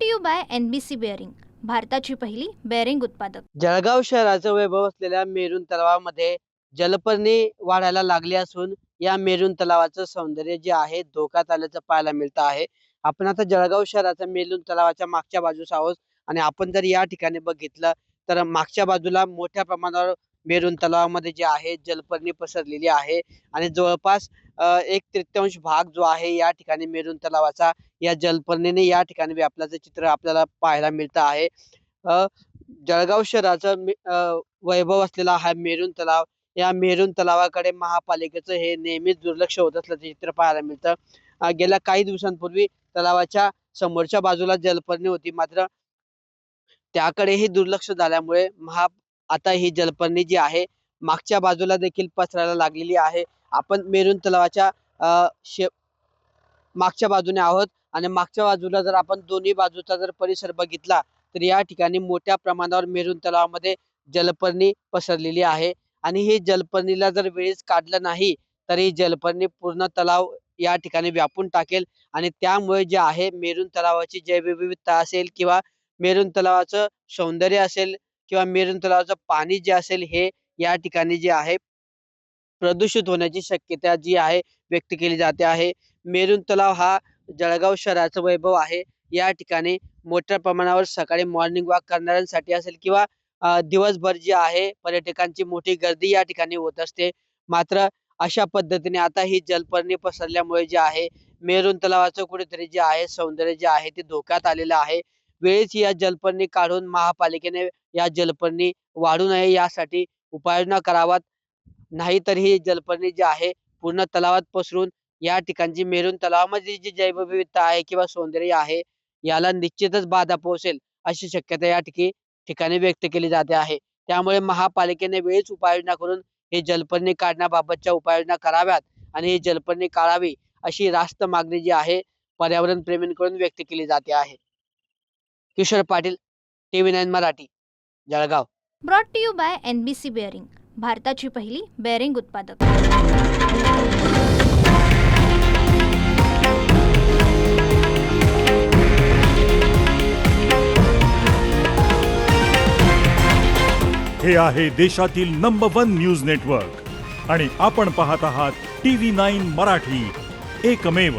To you by NBC bearing, भारताची पहिली bearing उत्पादक। जळगाव शहराचं वैभव असलेल्या मेरून तलावामध्ये जलपर्णी वाढायला लागली असून या मेरून तलावाचं सौंदर्य जे आहे धोक्यात आल्याचं पाहायला मिळतं आहे। आपण आता जळगाव शहराच्या मेरून तलावाच्या मागच्या बाजूस आहोत आणि आपण जर या ठिकाणी बघितलं तर मागच्या बाजूला मोठ्या प्रमाणावर मेरून तलावामध्ये जे आहे जलपर्णी पसरलेली आहे आणि जवळपास 1/3 भाग जो आहे या ठिकाणी मेरून तलावाचा या जलपर्णीने या ठिकाणी व्यापल्याचं चित्र आपल्याला पाहायला मिळतं आहे। अ, जळगाव शहराचं वैभव असलेला हा मेरून तलाव, या मेरून तलावाकडे महापालिकेचं हे नेहमीच दुर्लक्ष होत असल्याचं चित्र पाहायला मिळतं। गेल्या काही दिवसांपूर्वी तलावाच्या समोरच्या बाजूला जलपर्णी होती, मात्र त्याकडेही दुर्लक्ष झाल्यामुळे आता ही जलपर्णी जी आहे मागच्या बाजूला देखील पसरायला लागलेली आहे। आपण मेरून तलावाच्या अ, शे मागच्या बाजूने आहोत आणि मागच्या बाजूला जर आपण दोन्ही बाजूचा जर परिसर बघितला तर या ठिकाणी मोठ्या प्रमाणावर मेरून तलावामध्ये जलपर्णी पसरलेली आहे आणि ही जलपर्णीला जर वेळीच काढलं नाही तर ही जलपर्णी पूर्ण तलाव या ठिकाणी व्यापून टाकेल आणि त्यामुळे जे आहे मेरून तलावाची जैवविविधता असेल किंवा मेरून तलावाचं सौंदर्य असेल किंवा मेरून तलावाचं पाणी जे असेल हे या ठिकाणी जे आहे प्रदूषित होण्याची शक्यता जी आहे व्यक्त केली जाते आहे। मेरून तलाव हा जळगाव शहराचं वैभव आहे। या ठिकाणी मोठ्या प्रमाणावर सकाळी मॉर्निंग वॉक करणाऱ्यांसाठी असेल किंवा दिवसभर जी आहे पर्यटकांची मोठी गर्दी या ठिकाणी होत असते। मात्र अशा पद्धतीने आता ही जलपर्णी पसरल्यामुळे जे आहे मेरून तलावाचं कुठेतरी जे आहे सौंदर्य जे आहे ते धोक्यात आलेलं आहे। वेळीच या जलपर्णी काढून महापालिकेने या जलपर्णी वाढू नये यासाठी उपाययोजना कराव्यात। नाहीतर ही जलपर्णी जी आहे पूर्ण तलावात पसरून या ठिकाणची मेरून तलावामध्ये जी जैवविविधता आहे किंवा सौंदर्य आहे याला निश्चितच बाधा पोहोचेल अशी शक्यता या ठिकाणी व्यक्त केली जाते आहे। त्यामुळे महापालिकेने वेळीच उपाययोजना करून हे जलपर्णी काढण्याबाबतच्या उपाययोजना कराव्यात आणि ही जलपर्णी काढावी अशी रास्त मागणी जी आहे पर्यावरण प्रेमींकडून व्यक्त केली जाते आहे। Kishore Patil, TV9 Marathi, Jalgaon. Brought to you by NBC bearing, भारताची पहिली बेअरिंग उत्पादक। हे आहे देशातील नंबर 1 न्यूज नेटवर्क आणि आपण पाहत आहात TV9 मराठी, एकमेव।